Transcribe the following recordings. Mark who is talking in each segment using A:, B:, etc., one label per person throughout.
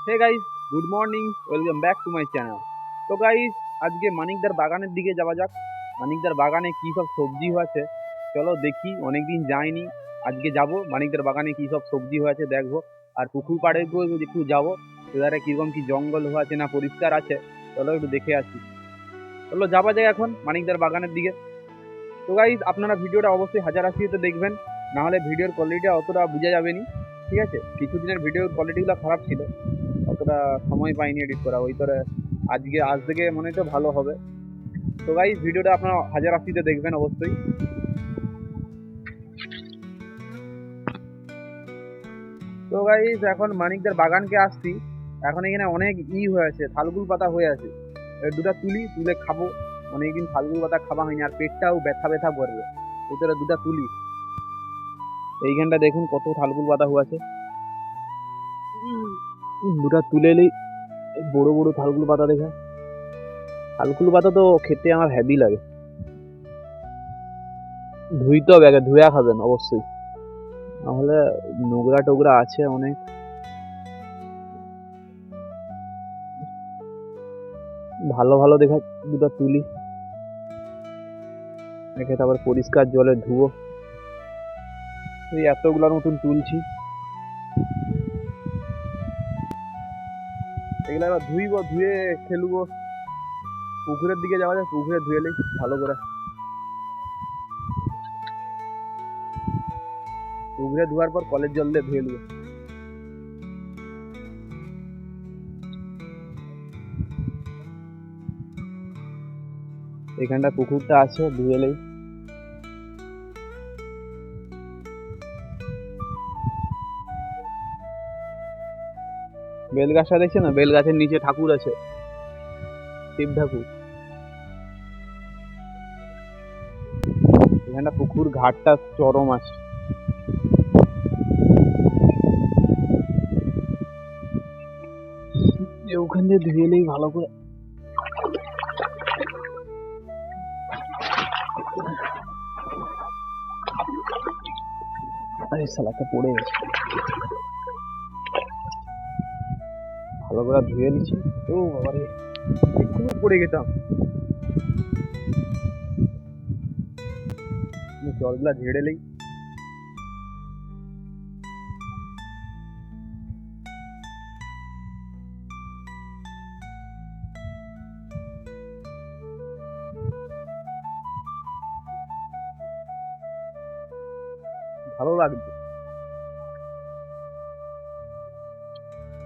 A: Hey guys, good morning, welcome back to my channel. তো guys, আজকে মানিকদার বাগানের দিকে যাওয়া যাক। মানিকদার বাগানে কী সব সবজি হয়েছে চলো দেখি, অনেকদিন যাইনি। আজকে যাব মানিকদার বাগানে কী সব সবজি হয়েছে দেখবো। আর পুকুর পাড়ে একটু যাবো, সেধারে কীরকম কী জঙ্গল হয়েছে না পরিষ্কার আছে, চলো একটু দেখে আসি। চলো যাওয়া যায় এখন মানিকদার বাগানের দিকে। তো গাইস, আপনারা ভিডিওটা অবশ্যই হাজার আশিতে দেখবেন, নাহলে ভিডিওর কোয়ালিটিটা অতটা বোঝা যাবে নি। ঠিক আছে, কিছুদিনের ভিডিওর কোয়ালিটিগুলো খারাপ ছিল, অতটা সময় পাইনি এডিট করা, ওই করে আজ থেকে মনে হয় তো ভালো হবে। তো গাইস, ভিডিওটা আপনারা হাজার আশিতে দেখবেন অবশ্যই। তো গাইস, এখন মানিকদার বাগানকে আসছি। এখন এখানে অনেক হয়েছে, থালগুল পাতা হয়ে আছে। দুটা তুলে খাবো। অনেকদিন থালগুল পাতা খাওয়া হয়নি, আর পেটটাও ব্যথা ব্যথা করবে। ভিতরে দুটা তুলি। এইখানটা দেখুন কত থালগুল পাতা হয়েছে। দুটা তুলে এলেই বড় বড় থালগুল পাতা দেখা। থালকুল পাতা তো খেতে আমার হেভি লাগে। ধুইতে হবে, আগে ধুয়া খাবেন অবশ্যই, নাহলে নোংরা টোংরা আছে অনেক। ভালো ভালো দেখা দুটা তুলি, রেখে তারপর পরিষ্কার জলে ধুবো। এই এতগুলোর মতন তুলছি, এগুলো এবার ধুইবো, ধুয়ে খেলবো। পুকুরের দিকে যাওয়া যায়, পুকুরে ধুয়ে নিই ভালো করে। পুকুরে ধোয়ার পর কলের জল দিয়ে ধুয়ে নেবো। এখানটা পুকুরটা আছে, ধুয়ে নেই। বেল গাছটা দেখছে না, বেল গাছের নিচে ঠাকুর আছে, শিব ঠাকুর। এখানটা পুকুর ঘাটটা চরম আছে। ওখান দিয়ে ধুয়ে নেই ভালো করে। আরে শালাটা পড়ে গেছে, ভালো করে ধুয়ে নিচ্ছি। ও বাবা রে, একটু পড়ে গেতাম। জলগুলা ঝেড়ে নেই। ভালো লাগছে।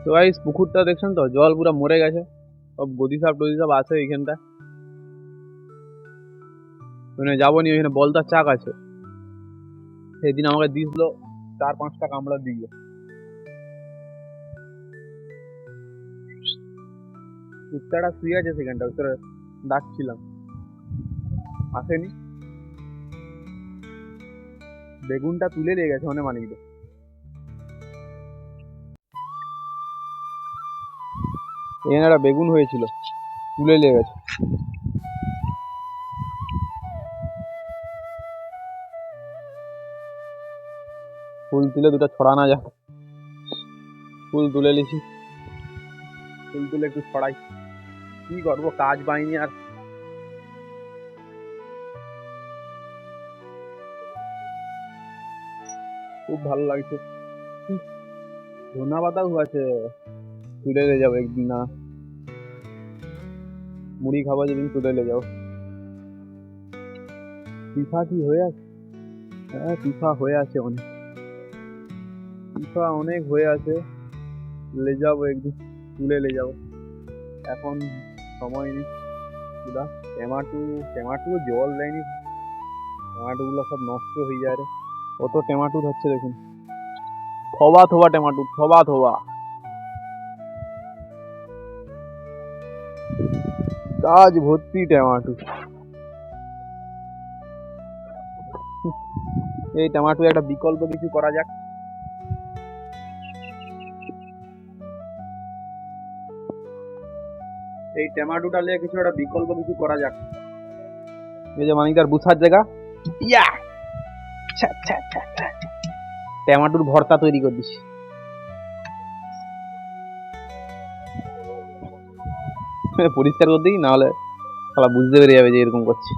A: তো গাইস, পুকুরটা দেখছেন তো, জল পুরো মরে গেছে, সব গদিসাপ টদিসাপ আছে এইখানটা। মানে যাবো নি, ওইখানে বলতার চাক আছে। সেদিন আমাকে দিয়েছিল 4-5টা কামড়া দিয়ে। কুত্তাটা শুয়ে আছে সেখানটা, ভিতরে ডাকছিলাম, আসেনি। বেগুনটা তুলে নিয়ে গেছে অনেক মানিকটা। এখানে একটা বেগুন হয়েছিল, তুলে নিয়ে গেছে। ফুল তুলে দুটো ছড়ানো যায়, ফুল তুলে নিছি। ফুল তুলে একটু ছড়াই, কি করবো, কাজ পাইনি আর। খুব ভালো লাগছে। ধনা পাতাও আছে, তুলে নিয়ে যাবো একদিন। না, মুড়ি খাবো যেদিন, তুলে নিয়ে যাবো। পিফা কি হয়ে আছে? হ্যাঁ, পিফা হয়ে আছে অনেক, পিফা অনেক হয়ে আছে। ले যাবো একদিন, তুলে নিয়ে যাবো। এখন সময় নেই। পুরা ট্যামাটু জল দেয়নি, ট্যামাটু গুলো সব নষ্ট হয়ে যায় রে। কত ট্যামাটু হচ্ছে দেখুন, থোবা থোবা ট্যামাটু, থোবা থোবা গাছ ভর্তি ট্যামাটু। এই ট্যামাটু একটা বিকল্প কিছু করা যাক। এই ট্যামাটুটা নিয়ে কিছু একটা বিকল্প কিছু করা যাক। এই যে মানিকদার বুসার জায়গা, ইয়া ট্যামাটুর ভর্তা তৈরি করে দিছি। পরিষ্কার করতে দিই, নাহলে শালা বুঝতে পেরে যাবে যে এরকম করছি।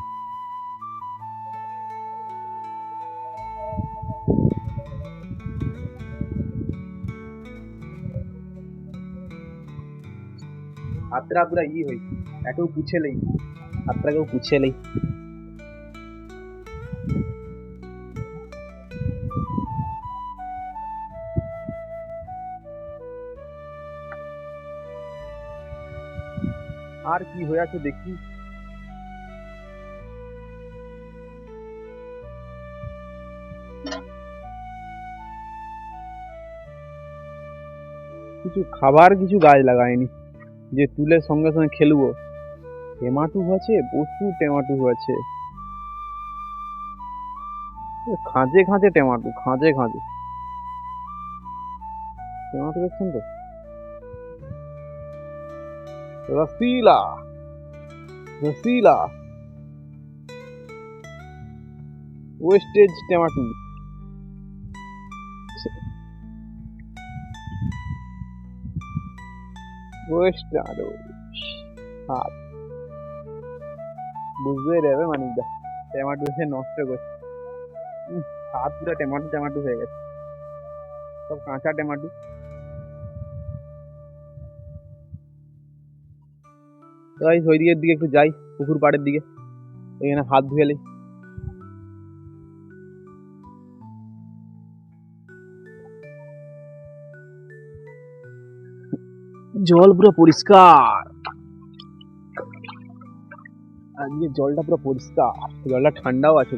A: হাতটা পুরা হয়েছে, একেও পুছেলেই, হাতটাকেও পুছেলেই। আর কি হয়ে আছে দেখি। কিছু খাবার, কিছু গাছ লাগায়নি যে তুলে সঙ্গে সঙ্গে খেলবো। টেমাটু আছে, প্রচুর টেমাটু আছে, খাঁজে খাঁজে টেমাটু, খাঁজে খাঁজে টেমাটু দেখছেন তো, রসিলা, রসিলা, ওয়েস্টেজ টেমাটু। ওয়েস্ট আরো হাত বুঝতে দেবে মানিকদা, টমেটো সে নষ্ট করছে। হাত পুরো টমেটো টমেটো হয়ে গেছে, সব কাঁচা টমেটো। তাই ওই দিকের দিকে একটু যাই, পুকুর পাড়ের দিকে, এখানে হাত ধুয়ে এলি। জল পুরো পরিষ্কার, আজকে জলটা পুরো পরিষ্কার, জলটা ঠান্ডাও আছে।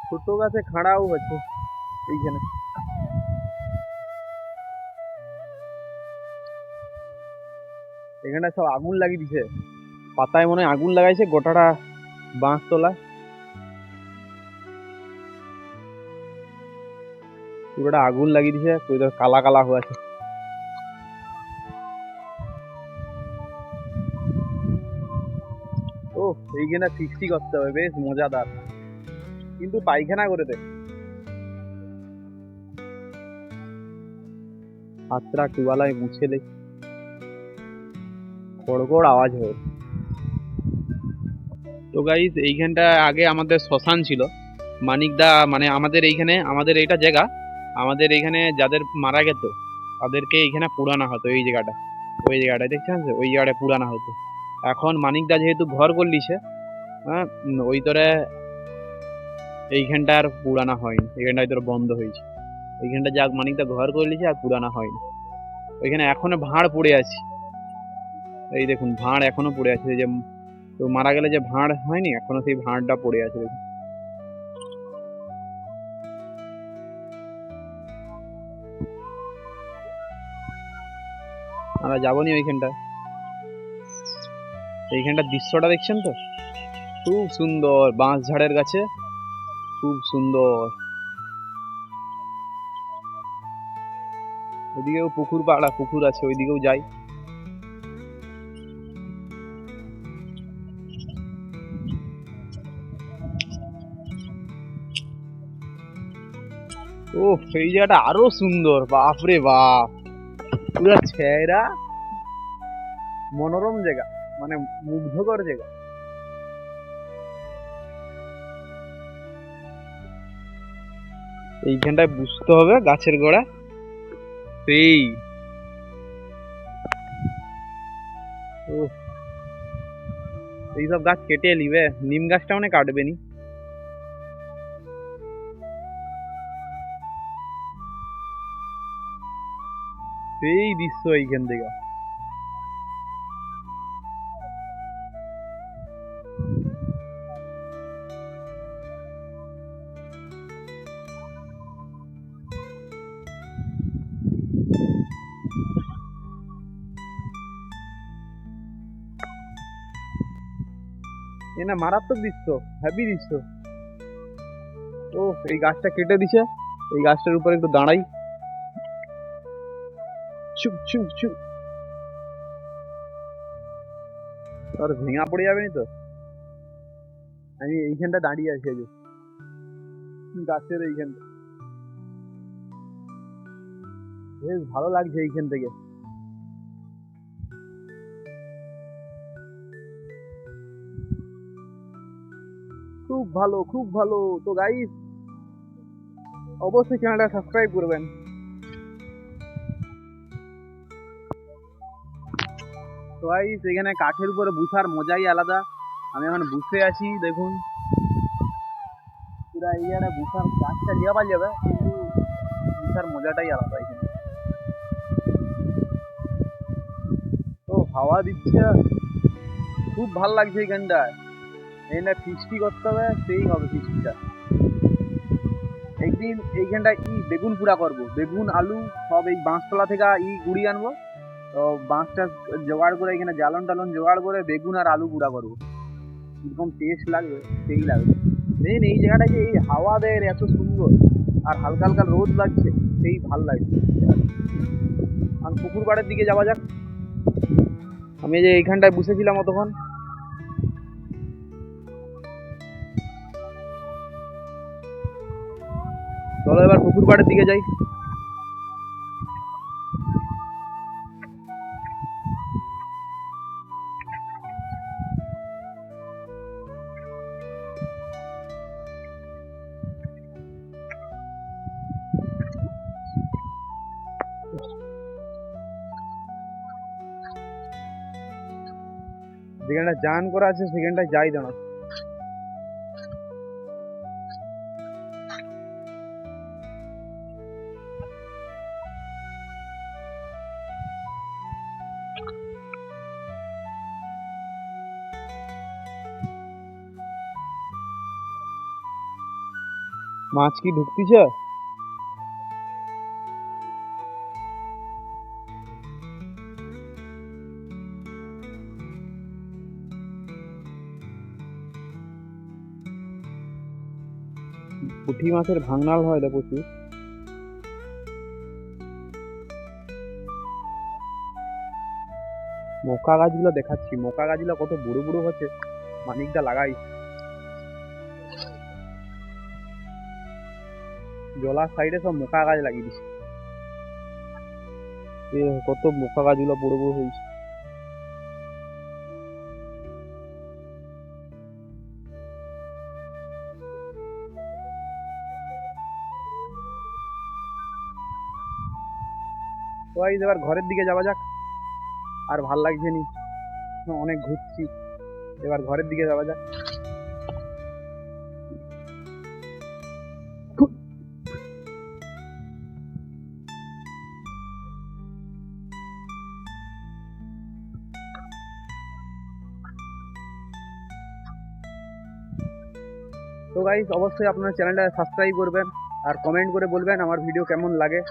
A: ছোট গাছে খাড়াও হচ্ছে এইখানে। এখানে সব আগুন লাগিয়ে দিছে, পাতায় মনে হয় আগুন লাগাইছে, গোটাটা বাঁশ তোলা, পুরোটা আগুন লাগিয়ে দিছে, কালা কালা হয়ে আছে। ও এইখানে ফিস্টি করতে হবে, বেশ মজাদার, কিন্তু পায়খানা করে দে। হাতটা টুবালায় মুছে দে, গড়গড় আওয়াজ হয়। তো গাইস, এইখানটা আগে আমাদের শ্মশান ছিল। মানিকদা মানে আমাদের এইখানে, আমাদের এইটা জায়গা, আমাদের এইখানে যাদের মারা গেত তাদেরকে এইখানে পুরানো হতো। এই জায়গাটা, ওই জায়গাটা দেখছেন, ওই জায়গাটা পুরানো হতো। এখন মানিকদা যেহেতু ঘর করলিছে, হ্যাঁ, ওই তোরে এইখানটা আর পুরানা হয়নি, এইখানটা তোর বন্ধ হয়েছে। এইখানটা যা মানিকদা ঘর করে নিয়েছে আর পুরানা হয়নি। ওইখানে এখনো ভাঁড় পড়ে আছে, এই দেখুন ভাঁড় এখনো পড়ে আছে, যে তো মারা গেলে যে ভাঁড় হয়নি, এখনো সেই ভাঁড়টা পড়ে আছে দেখুন। আমরা যাবো নি ওইখানটা, এইখানটার দৃশ্যটা দেখছেন তো, খুব সুন্দর, বাঁশ ঝাড়ের গাছে, খুব সুন্দর। ওইদিকেও পুকুর পাড়া, পুকুর আছে, ওইদিকেও যাই। ও সেই জায়গাটা আরো সুন্দর, বাপরে বাপ, পুরো ছেঁড়া, মনোরম জায়গা, মানে মুগ্ধকর জায়গা। এইখানটায় বুঝতে হবে গাছের গোড়া, সেই এইসব গাছ কেটে নিবে, নিম গাছটা মানে কাটবে নি। সেই দৃশ্য এইখান থেকে। এ না মারাত্মক দৃশ্য, হ্যাপি দৃশ্য। ও এই গাছটা কেটে দিছে, এই গাছটার উপর একটু দাঁড়াই, চুপ চুপ চুপ, আর ভেঙা পড়ে যাবে নি তো। আমি এইখানটা দাঁড়িয়ে আছি, এই যে গাছের এইখান বেশ ভালো লাগছে এইখান থেকে। খুব ভালো, খুব ভালো। তো গাইস অবশ্যই চ্যানেলটা সাবস্ক্রাইব করবেন। তো গাইস এখানে কাঠের উপরে বসার মজাই আলাদা। আমি এখন বসে আছি, দেখুন পুরা এই জায়গাটা বসার গাছটা লিয়া পাওয়া যাবে, কিন্তু বসার মজাটাই আলাদা এখানে। তো হাওয়া দিচ্ছে, খুব ভাল লাগছে এইখানটায়। এখানটা ফিস্টি করতে হবে, সেই হবে ফিস্টিটা। একদিন এইখানটায় বেগুন পোড়া করবো, বেগুন আলু সব এই বাঁশতলা থেকে গুড়ি আনবো। তো বাঁশটা জোগাড় করে এখানে জ্বালন টালন জোগাড় করে বেগুন আর আলু গুঁড়া করবো, এরকম টেস্ট লাগবে, সেই লাগবে। মেন এই জায়গাটা যে এই হাওয়া দেয় এত সুন্দর, আর হালকা হালকা রোদ লাগছে, সেই ভাল লাগছে। আর পুকুর পাড়ের দিকে যাওয়া যাক। আমি যে এইখানটায় বসেছিলাম অতক্ষণ, চলো এবার পুকুর পাড়ের দিকে যাই। যেখানটা জান করা আছে সেখানটায় যাই দাঁড়া। মাছ কি ঢুকতিছে? পুঁটি মাছের ভাঙনাল হয় রে প্রচুর। মকা গাছগুলো দেখাচ্ছি, মকা গাছগুলো কত বড় বড় হচ্ছে, মানিকটা লাগাই। জলার সাইডে সব মকা গাছ লাগিয়ে দিছে, কত মকা গাছগুলো বড় বড় হয়েছে। তো গাইস এবার ঘরের দিকে যাওয়া যাক, আর ভাল লাগছে নি, অনেক ঘুরছি, এবার ঘরের দিকে যাওয়া যাক। তো গাইস অবশ্যই আপনার চ্যানেলটা সাবস্ক্রাইব করবেন, আর কমেন্ট করে বলবেন আমার ভিডিও কেমন লাগে।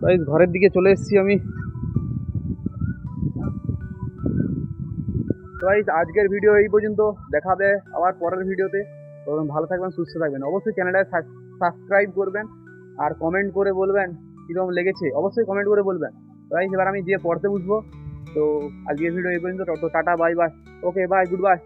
A: গাইস ঘরের দিকে চলে এসেছি আমি। তো গাইস আজকের ভিডিও এই পর্যন্ত, দেখা হবে আবার পরের ভিডিওতে। তো ভালো থাকবেন, সুস্থ থাকবেন, অবশ্যই চ্যানেলটা সাবস্ক্রাইব করবেন, আর কমেন্ট করে বলবেন কীরকম লেগেছে, অবশ্যই কমেন্ট করে বলবেন। তো গাইস এবার আমি যে পড়তে বুঝবো। তো আজকের ভিডিও এই পর্যন্ত, তো tata bye bye, okay bye, good bye.